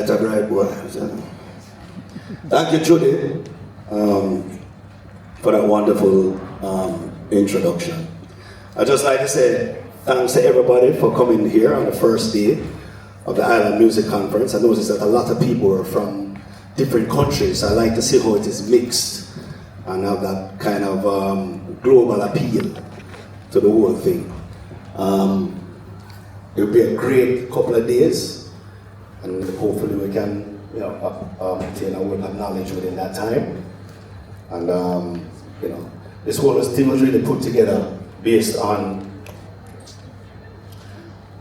a great boy. Thank you, Judy, for that wonderful introduction. I'd just like to say thanks to everybody for coming here on the first day of the Island Music Conference. I noticed that a lot of people are from different countries. I like to see how it is mixed and have that kind of global appeal to the whole thing. It'll be a great couple of days, and hopefully we can, obtain a word of knowledge within that time. And this whole thing was really put together based on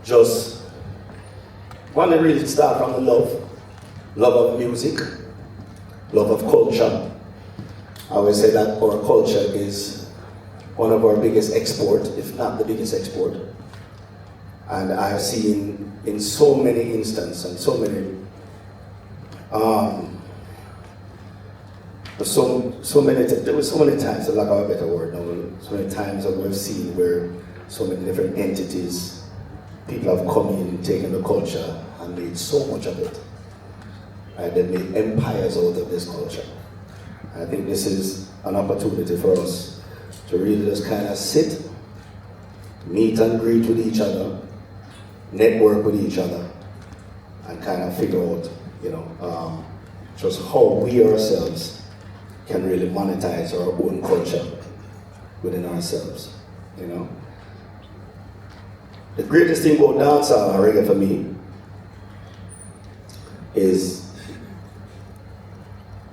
just want to really start from the love of music, love of culture. I always say that our culture is one of our biggest export, if not the biggest export. And I have seen in so many instances and so many there were so many times, for lack of a better word, so many times that we've seen where so many different entities, people have come in, taken the culture and made so much of it. And they made empires out of this culture. And I think this is an opportunity for us to really just kind of sit, meet and greet with each other, network with each other, and kind of figure out, just how we ourselves can really monetize our own culture within ourselves, The greatest thing about dancehall and reggae for me is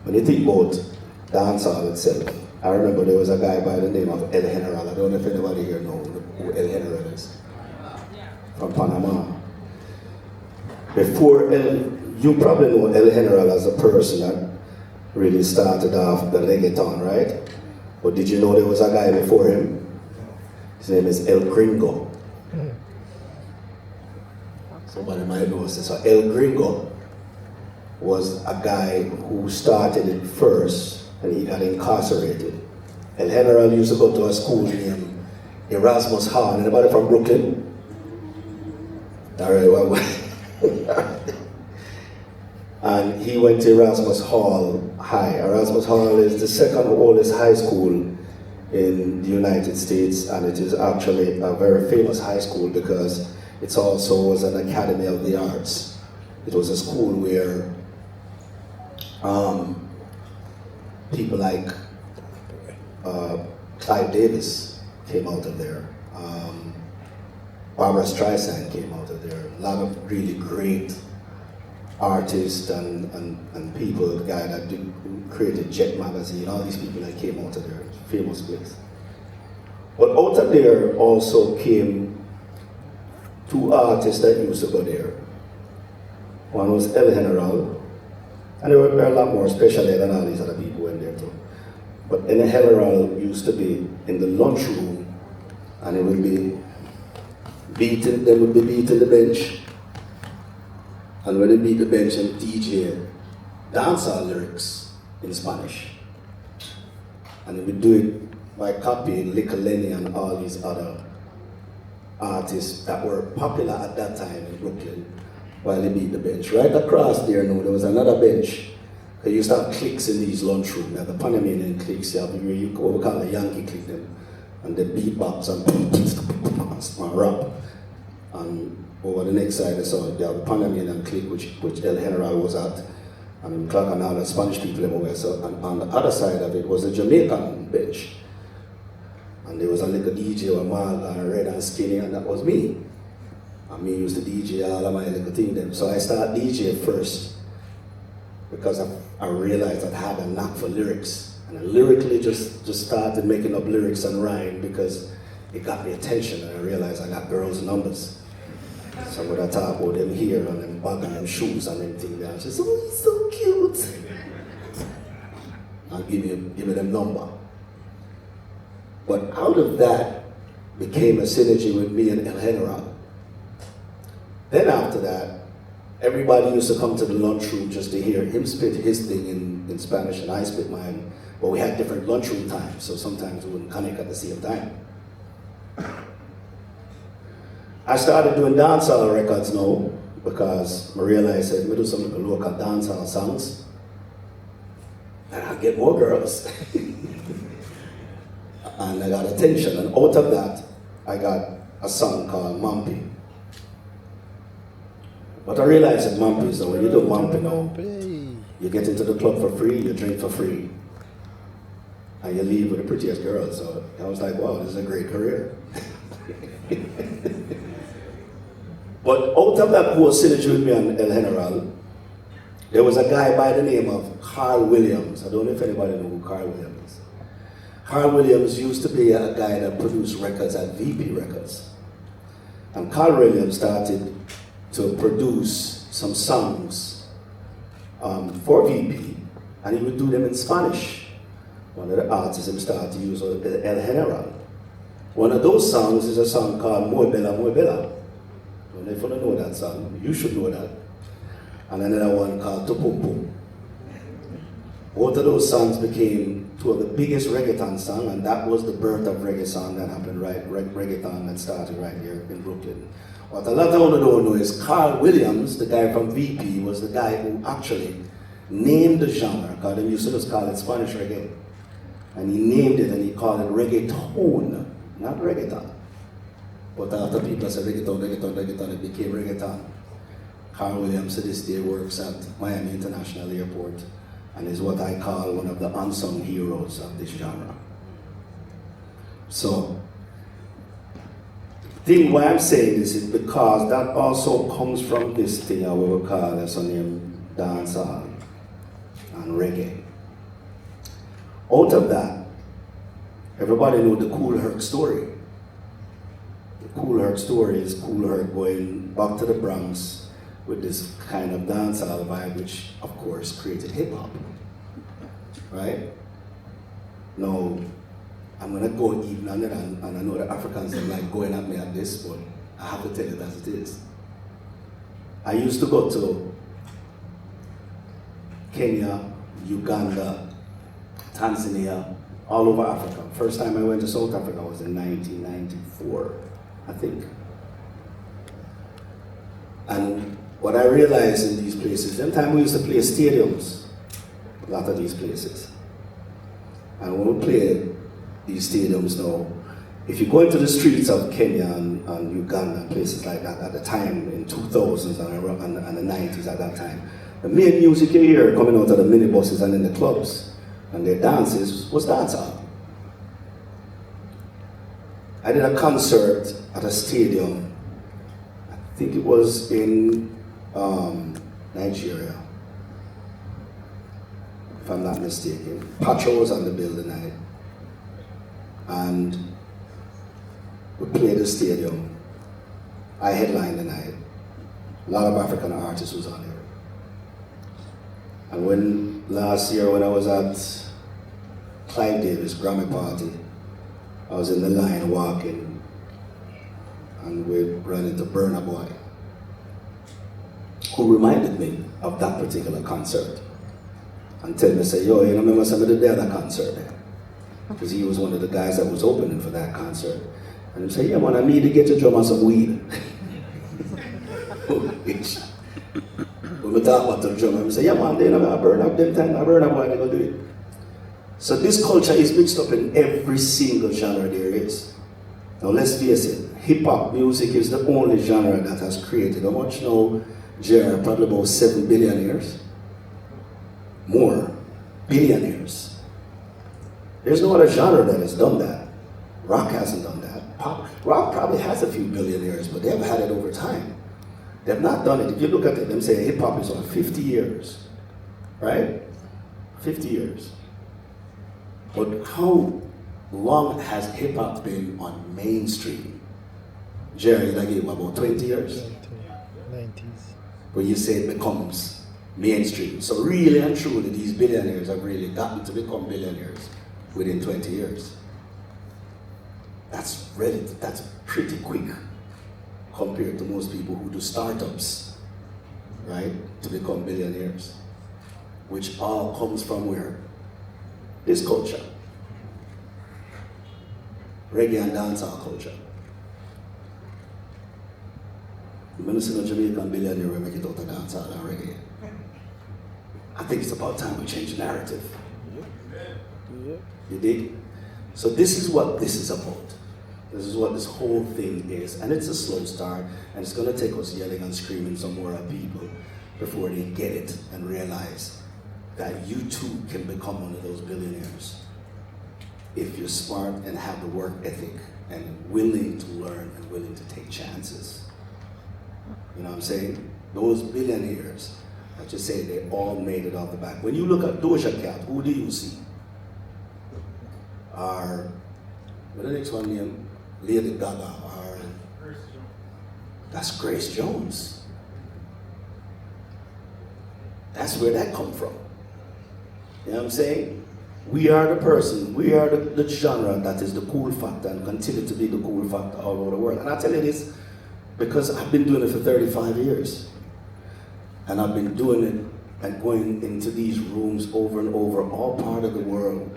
when you think about dancehall itself. I remember there was a guy by the name of El General. I don't know if anybody here knows who El General is. From Panama. You probably know El General as a person that really started off the reggaeton, right? But did you know there was a guy before him? His name is El Gringo. Somebody might know this. So El Gringo was a guy who started it first and he got incarcerated. El General used to go to a school named Erasmus Hall. Anybody from Brooklyn? All right, well, and he went to Erasmus Hall High. Erasmus Hall is the second oldest high school in the United States, and it is actually a very famous high school because it also was an academy of the arts. It was a school where people like Clive Davis came out of there. Barbara Streisand came out of there. A lot of really great artists and people, the guy that created Jet Magazine, all these people that came out of there, famous place. But out of there also came two artists that used to go there. One was El General, and there were a lot more special than all these other people went there too. But El General used to be in the lunchroom, and it would be beating, they would be beating the bench. And when they beat the bench and DJ dancehall lyrics in Spanish. And they would do it by copying Licker Lenny and all these other artists that were popular at that time in Brooklyn while they beat the bench. Right across there now, there was another bench. They used to have cliques in these lunchrooms. You have the Panamanian cliques, you have what we call the Yankee clique them. And the beatbox and rap. And over the next side, so you have the Panamanian clique, which El General was at, and Clark and all the Spanish people over there. So, and on the other side of it was the Jamaican bench. And there was a little DJ with Marga and Red and Skinny, and that was me. And me used to DJ all of my little thing them. So I started DJ first because I realized I had a knack for lyrics. And I lyrically just started making up lyrics and rhyme because it got me attention, and I realized I got girls' numbers. So when I talk about them here and them bag and them shoes and them things, I just, oh, he's so cute. And give me them number. But out of that became a synergy with me and El General. Then after that, everybody used to come to the lunchroom just to hear him spit his thing in Spanish and I spit mine. But we had different lunchroom times, so sometimes we wouldn't connect at the same time. I started doing dancehall records now because I realized that I do some local dancehall songs and I get more girls. And I got attention, and out of that, I got a song called Mumpy. But I realized that Mumpy is that when you do Mumpy now, you get into the club for free, you drink for free, and you leave with the prettiest girl. So I was like, wow, this is a great career. But out of that whole synergy with me and El General, there was a guy by the name of Carl Williams. I don't know if anybody knows who Carl Williams is. Carl Williams used to be a guy that produced records at VP Records. And Carl Williams started to produce some songs for VP, and he would do them in Spanish. One of the artists he started to use was El General. One of those songs is a song called Muy Bella, Muy Bella. And if you don't know that song, you should know that. And another one called Tupum Pum. Both of those songs became two of the biggest reggaeton songs, and that was the birth of reggae song that happened reggaeton that started right here in Brooklyn. What a lot of people don't know is Carl Williams, the guy from VP, was the guy who actually named the genre, because they used to just call it Spanish reggae. And he named it and he called it reggaeton, not reggaeton. But after people said reggaeton, it became reggaeton. Carl Williams to this day works at Miami International Airport and is what I call one of the unsung heroes of this genre. So, the thing why I'm saying this is because that also comes from this thing I will call as a name dancehall and reggae. Out of that, everybody know the Kool Herc story. The Kool Herc story is Kool Herc going back to the Bronx with this kind of dancehall vibe, which of course created hip hop, right? Now, I'm gonna go even on it, and I know the Africans are like going at me at this, but I have to tell it as it is. I used to go to Kenya, Uganda, Tanzania, all over Africa. First time I went to South Africa was in 1994, I think. And what I realized in these places, that time we used to play stadiums, a lot of these places. And when we play these stadiums now, if you go into the streets of Kenya and Uganda, places like that at the time in 2000s and the 90s at that time, the main music you hear coming out of the minibuses and in the clubs and their dances was dancehall. I did a concert at a stadium, I think it was in Nigeria, if I'm not mistaken. Pacho was on the bill the night, and we played the stadium. I headlined the night. A lot of African artists was on there. And when last year when I was at Clive Davis Grammy party, I was in the line walking, and we ran into Burna Boy, who reminded me of that particular concert. And tell me, say, yo, you know, remember somebody there at that concert there? Because he was one of the guys that was opening for that concert. And he said, yeah, man, I need to get your drum on some weed. When we talk about the drum, I say, yeah, man, they know I burn up them time, I burn up why they go do it. So this culture is mixed up in every single genre there is. Now let's face it, hip-hop music is the only genre that has created, how much now, Jerry, probably about 7 billionaires? More, billionaires. There's no other genre that has done that. Rock hasn't done that. Rock probably has a few billionaires, but they've had it over time. They've not done it. If you look at it, them say hip-hop is on 50 years, right? 50 years. But how long has hip-hop been on mainstream? Jerry, I gave him about 20 years? 90s. Where you say it becomes mainstream. So really and truly, these billionaires have really gotten to become billionaires within 20 years. That's pretty quick compared to most people who do startups, right, to become billionaires, which all comes from where? This culture. Reggae and dancehall culture. I'm going to see a Jamaican billionaire will make it out of dancehall and reggae. I think it's about time we change the narrative. You dig? So this is what this is about. This is what this whole thing is. And it's a slow start, and it's going to take us yelling and screaming some more at people before they get it and realize that you too can become one of those billionaires if you're smart and have the work ethic and willing to learn and willing to take chances. You know what I'm saying? Those billionaires, I just say they all made it off the back. When you look at Doja Cat, who do you see? What the next one name? Lady Gaga, that's Grace Jones. That's where that come from. You know what I'm saying? We are the person, we are the genre that is the cool factor and continue to be the cool factor all over the world. And I tell you this because I've been doing it for 35 years. And I've been doing it and going into these rooms over and over, all part of the world,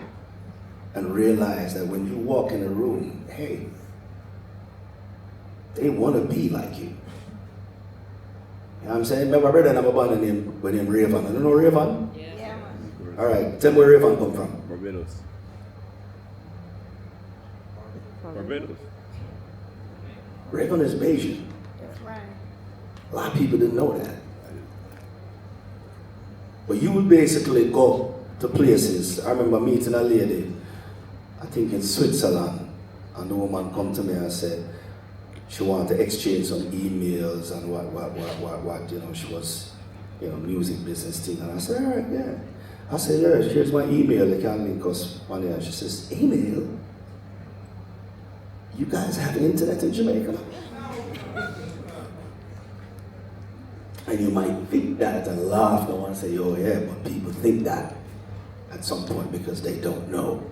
and realize that when you walk in a room, hey, they want to be like you. You know what I'm saying? Remember, my brother and I have a band with him Raven. You know Raven? Yeah. All right, tell me where Raven come from. Barbados. Raven is Bayesian. That's right. A lot of people didn't know that. But you would basically go to places. I remember meeting a lady, I think in Switzerland, and the woman come to me and said she wanted to exchange some emails and what, you know, she was, you know, music business thing. And I said, all right, yeah. I said, yeah, here's my email, they can link us one day. And she says, email? You guys have internet in Jamaica? And you might think that and laugh and want to say, oh yeah, but people think that at some point because they don't know.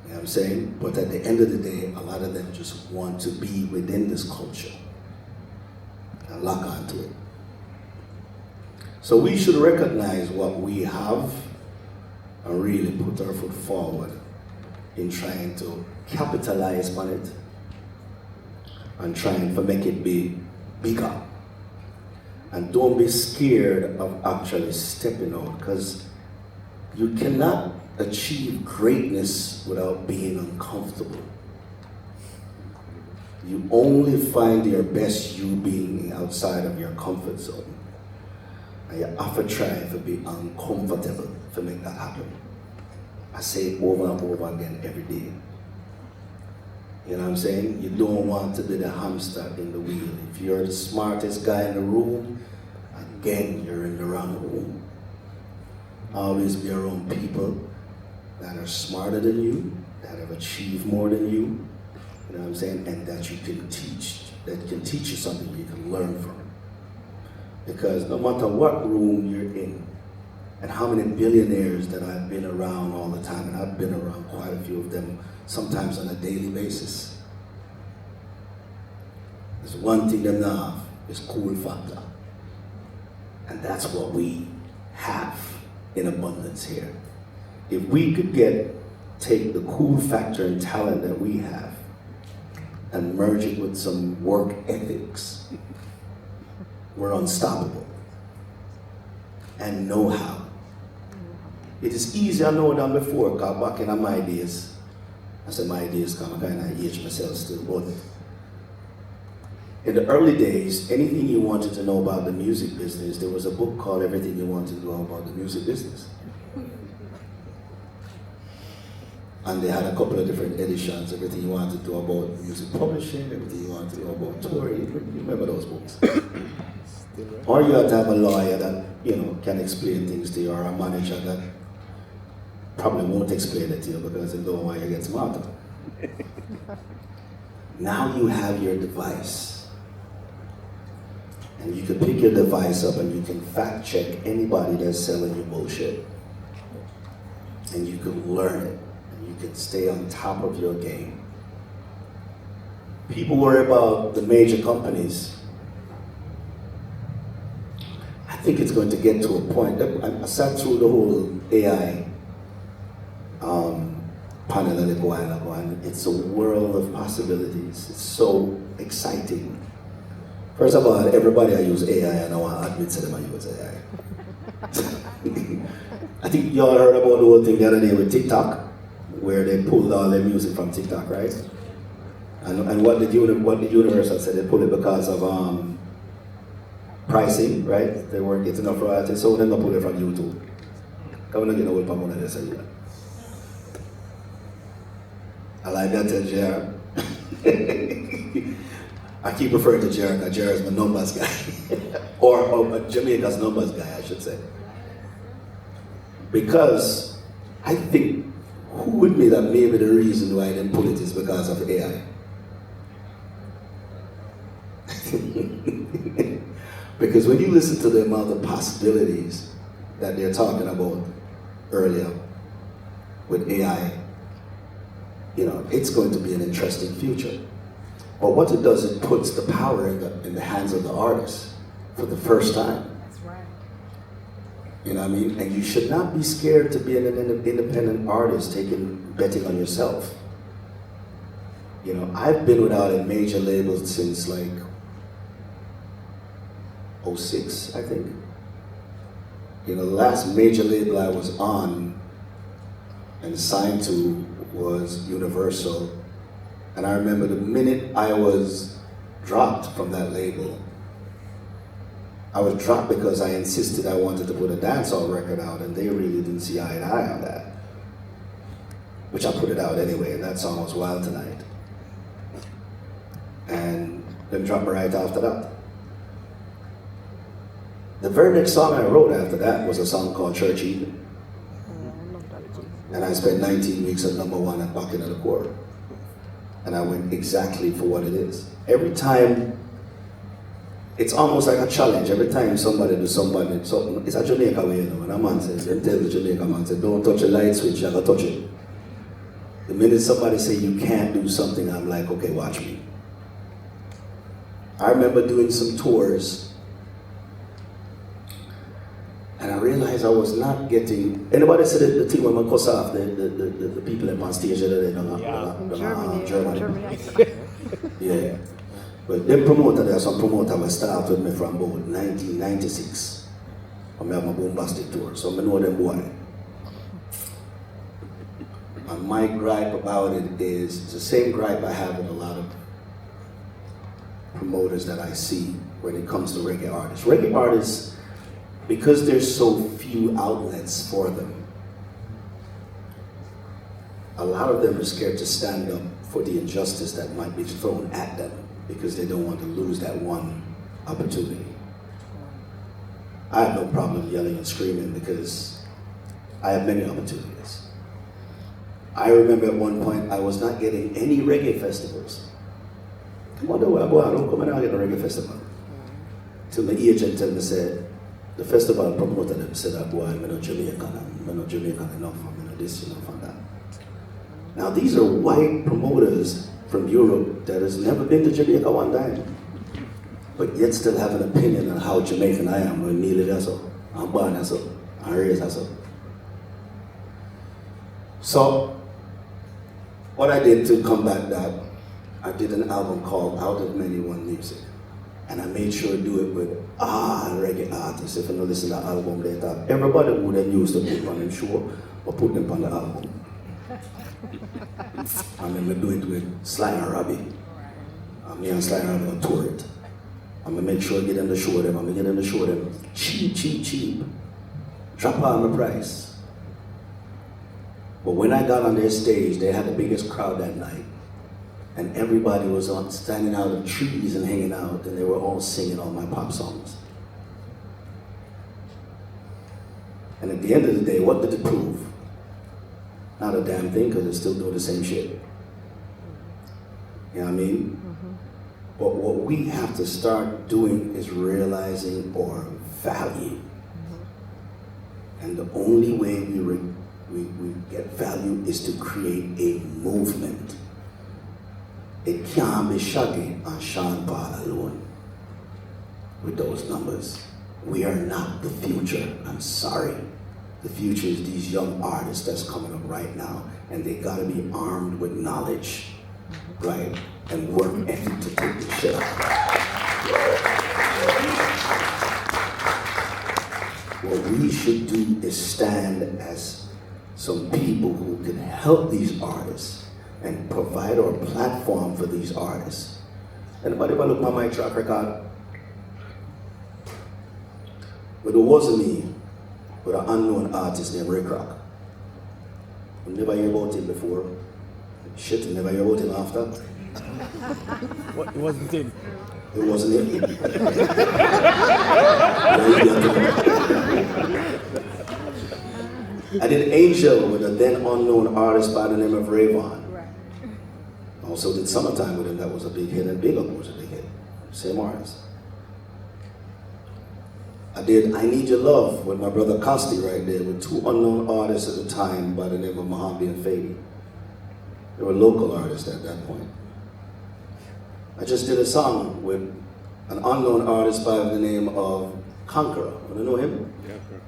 You know what I'm saying? But at the end of the day, a lot of them just want to be within this culture and lock onto it. So we should recognize what we have and really put our foot forward in trying to capitalize on it and trying to make it be bigger. And don't be scared of actually stepping out, because you cannot achieve greatness without being uncomfortable. You only find your best you being outside of your comfort zone. And you have to try to be uncomfortable to make that happen. I say it over and over again every day. You know what I'm saying? You don't want to be the hamster in the wheel. If you're the smartest guy in the room, again, you're in the wrong room. Always be around people that are smarter than you, that have achieved more than you know what I'm saying? And that you can teach, that can teach you something you can learn from. Because no matter what room you're in, and how many billionaires that I've been around all the time, and I've been around quite a few of them, sometimes on a daily basis. There's one thing they have, is cool factor. And that's what we have in abundance here. If we could take the cool factor and talent that we have and merge it with some work ethics, we're unstoppable. And know-how. It is easier now than before, because back in my days, I said my days because I kind of age myself still, but in the early days, anything you wanted to know about the music business, there was a book called Everything You Wanted to Know About the Music Business. And they had a couple of different editions, everything you wanted to know about music publishing, everything you wanted to know about touring. You remember those books? Or you have to have a lawyer that, you know, can explain things to you, or a manager that probably won't explain it to you because they don't want you to get smarter. Now you have your device. And you can pick your device up and you can fact check anybody that's selling you bullshit. And you can learn it. And you can stay on top of your game. People worry about the major companies. I think it's going to get to a point. I sat through the whole AI panel a little while ago, and it's a world of possibilities. It's so exciting First of all, everybody I use AI, and I want to admit to them I use AI. I think y'all heard about the whole thing the other day with TikTok, where they pulled all their music from TikTok, right? And what did Universal say? They pulled it because of pricing, right? They weren't getting enough royalties, so then they pulled it from YouTube. Come on, get away from one of this. I like that, JR. I keep referring to JR because JR is my numbers guy. or Jamaica's numbers guy, I should say. Because I think, who would be that maybe the reason why I didn't pull it is because of AI? Because when you listen to the amount of possibilities that they're talking about earlier with AI, you know, it's going to be an interesting future. But what it does, it puts the power in the hands of the artist for the first time. That's right. You know what I mean? And you should not be scared to be an independent artist betting on yourself. You know, I've been without a major label since like 06, I think. You know, the last major label I was on and signed to was Universal. And I remember the minute I was dropped from that label, I was dropped because I insisted I wanted to put a dancehall record out, and they really didn't see eye to eye on that. Which I put it out anyway, and that song was Wild Tonight. And then dropped me right after that. The very next song I wrote after that was a song called Church Eden. And I spent 19 weeks at #1 at Back into the Court. And I went exactly for what it is. Every time, it's almost like a challenge. Every time somebody does something, it's a Jamaica way, you know. When a man says, they tell the Jamaica man, say, don't touch a light switch, you gotta touch it. The minute somebody say you can't do something, I'm like, okay, watch me. I remember doing some tours, and I realized I was not getting. Anybody said that the team when I cuss off the people up on stage that they don't Germany. Yeah. But them promoter, there are some promoter who started with me from about 1996. I have my bombastic tour, so I know them boy. And my gripe about it is it's the same gripe I have with a lot of promoters that I see when it comes to reggae artists. Reggae artists, because there's so few outlets for them, a lot of them are scared to stand up for the injustice that might be thrown at them because they don't want to lose that one opportunity. I have no problem yelling and screaming because I have many opportunities. I remember at one point I was not getting any reggae festivals. I wonder why, boy, I don't come and I get a reggae festival. Till the agent tell me, said, the festival promoter them said that, boy, I'm not Jamaican, I'm not Jamaican enough, I'm not this, enough and that. Now these are white promoters from Europe that has never been to Jamaica one time, but yet still have an opinion on how Jamaican I am. I'm nearly that's all, I'm born that's all, I'm raised that's all. So, what I did to combat that, I did an album called Out of Many One Music. And I made sure to do it with reggae artists. If you know listen to the album later, everybody would have used to put on them show or put them on the album. And then we do it with Sly and Robbie. And me and Sly and Robbie will tour it. I'm gonna make sure I get them to show them. I'm gonna get them to show them cheap, cheap, cheap. Drop all the price. But when I got on their stage, they had the biggest crowd that night. And everybody was standing out of trees and hanging out, and they were all singing all my pop songs. And at the end of the day, what did it prove? Not a damn thing, because they still do the same shit. You know what I mean? Mm-hmm. But what we have to start doing is realizing our value. Mm-hmm. And the only way we get value is to create a movement. It can't be Shaggy and Sean Paul alone with those numbers. We are not the future, I'm sorry. The future is these young artists that's coming up right now, and they gotta be armed with knowledge, right? And work ethic to take the shit out. what we should do is stand as some people who can help these artists and provide a platform for these artists. Anybody want to look at my track record? But it wasn't me, but an unknown artist named Rick Rock. You never hear about him before. Shit, you never hear about him after. What, it wasn't him. It wasn't him. I did Angel with a then unknown artist by the name of Rayvon. I also did Summertime with him, that was a big hit, and Big Up was a big hit. Same artist. I did I Need Your Love with my brother Costi right there, with two unknown artists at the time by the name of Mohammed and Fady. They were local artists at that point. I just did a song with an unknown artist by the name of Conqueror. Want to know him? Yeah, sure.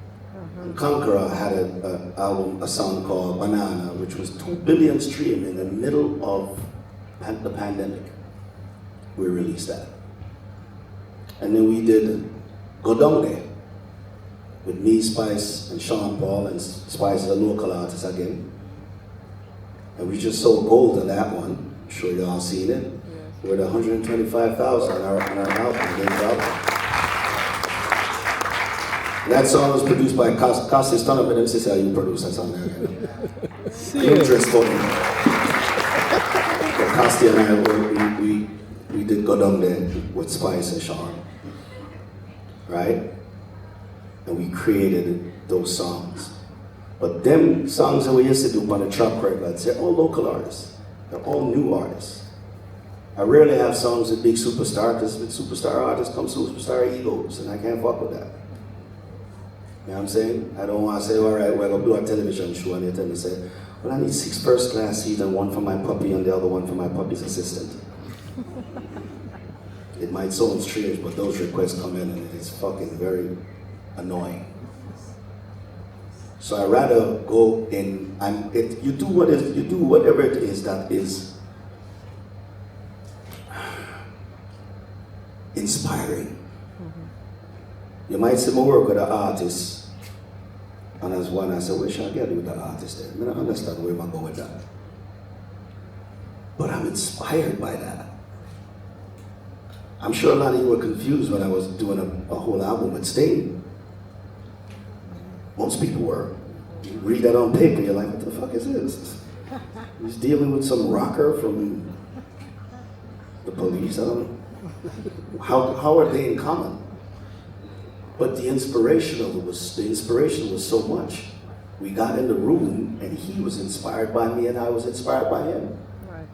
And Conqueror had an album, a song called Banana, which was 2 billion stream in the middle of the pandemic. We released that. And then we did Go Down There with me, Spice, and Sean Paul, and Spice is a local artist again. And we just sold gold on that one. I'm sure y'all seen it. We're at 125,000 on our album. That song was produced by Costi. Stand up and say how you produce that song there. Interesting. Costi and I, we did Go Down There with Spice and Sean. Right? And we created those songs. But them songs that we used to do on the track records, they're all local artists. They're all new artists. I rarely have songs with big superstar, because with superstar artists come superstar egos, and I can't fuck with that. You know what I'm saying? I don't want to say, all right, well, I'll do a television show, and they tell me, say, well, I need 6 first-class seats and 1 for my puppy and the other 1 for my puppy's assistant. It might sound strange, but those requests come in, and it's fucking very annoying. So I'd rather go in, you do whatever it is that is inspiring. You might see me work with an artist, and as one I say, where should I get with the artist there? I don't understand where I'm going with that. But I'm inspired by that. I'm sure a lot of you were confused when I was doing a whole album with Sting. Most people were. You read that on paper, you're like, what the fuck is this? He's dealing with some rocker from the Police, I don't know. How are they in common? But the inspiration was so much. We got in the room and he was inspired by me and I was inspired by him. Right.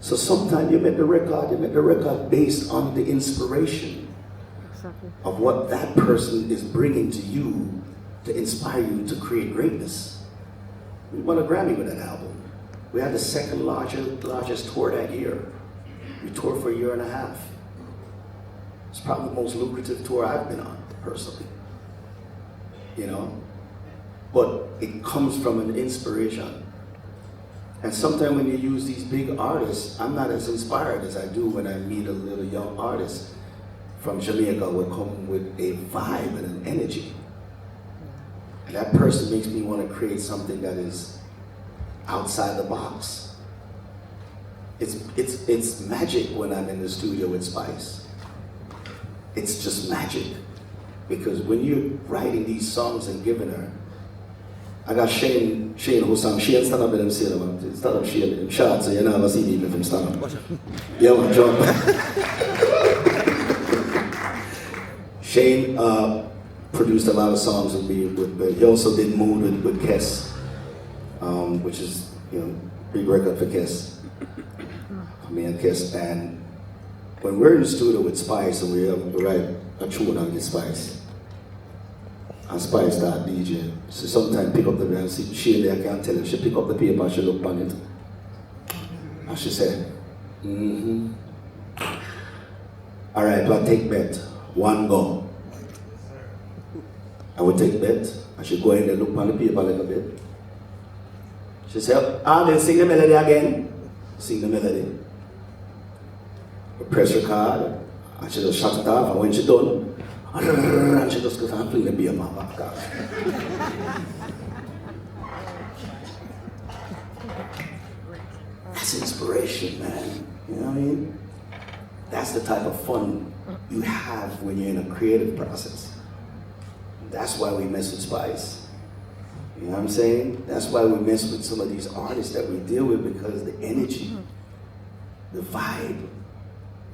So sometimes you make the record based on the inspiration of what that person is bringing to you to inspire you to create greatness. We won a Grammy with that album. We had the second largest tour that year. We toured for a year and a half. It's probably the most lucrative tour I've been on, personally. You know? But it comes from an inspiration. And sometimes when you use these big artists, I'm not as inspired as I do when I meet a little young artist from Jamaica who come with a vibe and an energy. And that person makes me want to create something that is outside the box. It's magic when I'm in the studio with Spice. It's just magic. Because when you're writing these songs and giving her, I got Shane who sang, Shane stand up and them say, stand up Shane, shout, so you never see me if him stand up. Yeah, man, jump. Shane produced a lot of songs with me, but he also did Mood with Kes, which is, you know, big record for Kes. Me and Kes, and when we're in the studio with Spice and we write a tune on the Spice, and Spice start DJ, so sometimes pick up the and see she there, I can't tell her, she pick up the paper and she look on it, and she said, all right, well, take bet, 1 go. I would take bet, and she go in there, look on the paper a little bit. She said, then sing the melody again. Sing the melody. We press record, and she just shut it off, and when she done, And she just goes and play the beer my back. That's inspiration, man. You know what I mean? That's the type of fun you have when you're in a creative process. That's why we mess with Spice. You know what I'm saying? That's why we mess with some of these artists that we deal with, because the energy, the vibe,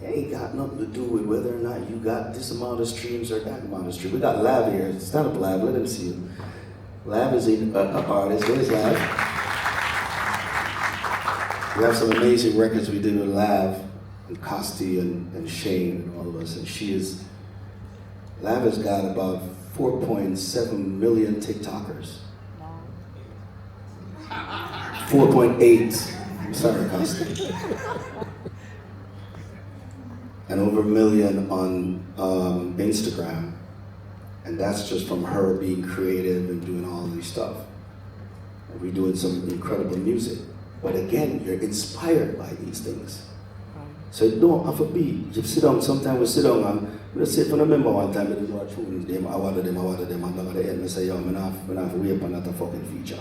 it ain't got nothing to do with whether or not you got this amount of streams or that amount of streams. We got Lav here. Stand up, Lav. Let them see you. Lav is an artist. Where's Lav? We have some amazing records we did with Lav and Costi and Shane and all of us. And Lav has got about 4.7 million TikTokers. 4.8. I'm sorry, Costi. And over 1 million on Instagram. And that's just from her being creative and doing all of these stuff. And we're doing some incredible music. But again, you're inspired by these things. So it don't have to be. You sit down, sometimes we sit down and we say, if I remember one time, I didn't watch them, I wanted them, and then at the end, I say, yo, I'm not wait up on that fucking feature.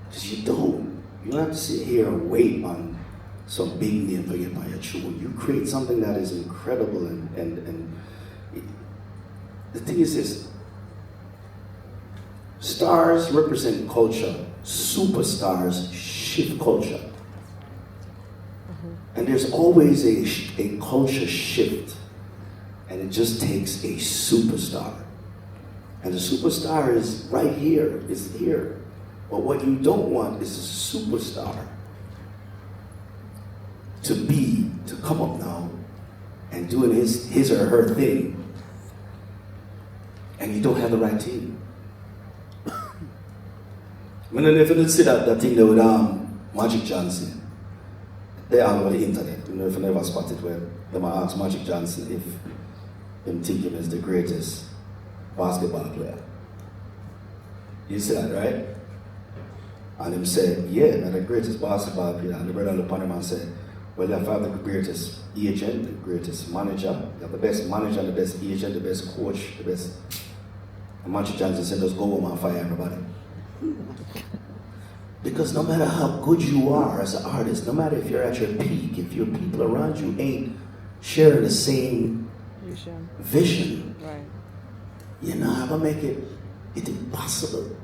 Because you don't have to sit here and wait on some big name to get by your tune. You create something that is incredible, and the thing is this: stars represent culture, superstars shift culture. And there's always a culture shift, and it just takes a superstar. And the superstar is right here, is here. But what you don't want is a superstar to come up now and doing his or her thing, and you don't have the right team. I mean, if you didn't see that thing there with Magic Johnson, they are all over the internet. You know, if you never spotted where they might ask Magic Johnson if him think him as the greatest basketball player. You see that, right? And him said, yeah, I'm the greatest basketball player. And the brother looked upon him and said, well, you have the greatest agent, the greatest manager, you have the best manager, the best agent, the best coach, the best. And Magic Johnson said, just go home and fire everybody. Because no matter how good you are as an artist, no matter if you're at your peak, if your people around you ain't sharing the same vision, right, you're not gonna make it impossible.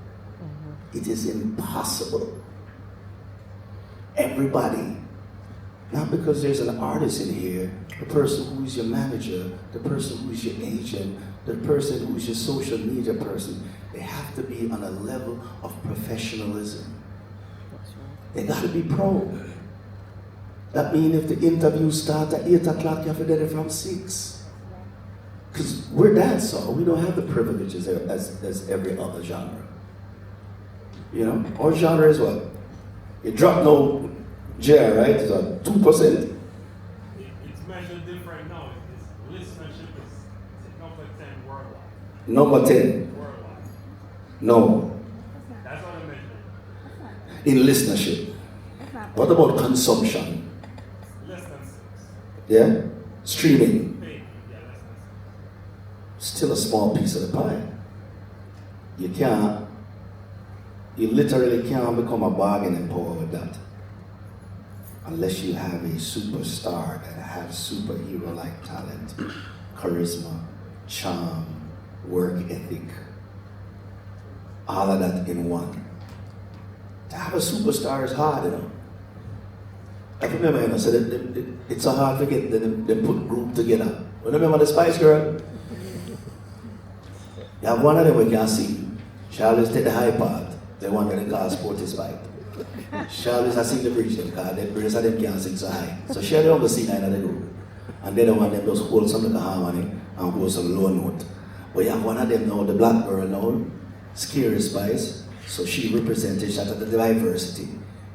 It is impossible. Everybody, not because there's an artist in here, the person who's your manager, the person who's your agent, the person who's your social media person, they have to be on a level of professionalism. They gotta be pro. That means if the interview starts at 8 o'clock, you have to be there from 6. Because we're dancehall, we don't have the privileges as every other genre. You know, our genre is what? You drop no J, right? It's a 2%. It's measured different now. Listenership is number 10 worldwide. Number 10? Worldwide. No. That's what I measured. In listenership. What about consumption? Less than 6. Yeah? Streaming. Yeah, less than 6. Still a small piece of the pie. You literally can't become a bargaining power with that. Unless you have a superstar that has superhero-like talent, charisma, charm, work ethic, all of that in one. To have a superstar is hard, you know. I remember, I said it's so hard to get them put group together. Remember the Spice Girl? You have one of them we can see. She always take the high part. They want to call Sporty Spike. She always has sing the bridge them because the rest of them can't sing so high. So she don't go sing in the group. And then one of them just hold some little harmony and hold some low note. But you have one of them now, the black girl now, Scary Spice. So she represented the diversity,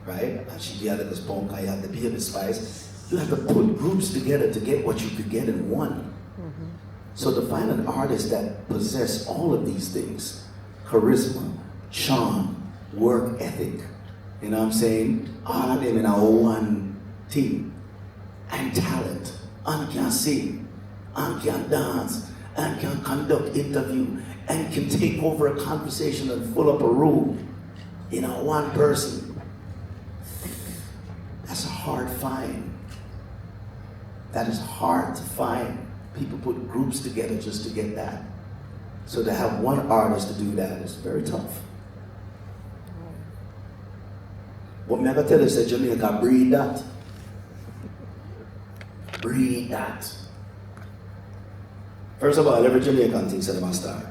right? And she had the spunk, I had the baby Spice. You have to put groups together to get what you could get in one. So to find an artist that possess all of these things, charisma, charm, work ethic, you know what I'm saying? All of them in our one team. And talent, and can sing, and can dance, and can conduct interview and can take over a conversation and fill up a room, one person. That's a hard find. That is hard to find. People put groups together just to get that. So to have one artist to do that is very tough. What I'm going to tell you is that Jamaica breed that. Breed that. First of all, every Jamaican thinks that I'm a star.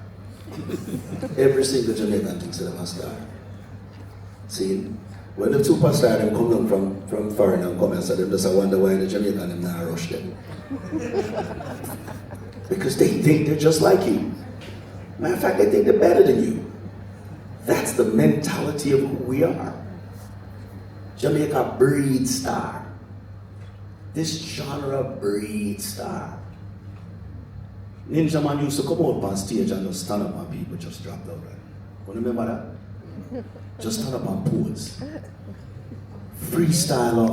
Every single Jamaican thinks that I'm a star. See, when the superstar them come down from foreign and come and say them just wonder why the Jamaican them not rush them. Because they think they're just like you. Matter of fact, they think they're better than you. That's the mentality of who we are. Jamaica breeds star. This genre breeds star. Ninja Man used to come out on stage and just stand up and people just dropped out. Right? You remember that? Just stand up and pose. Freestyle off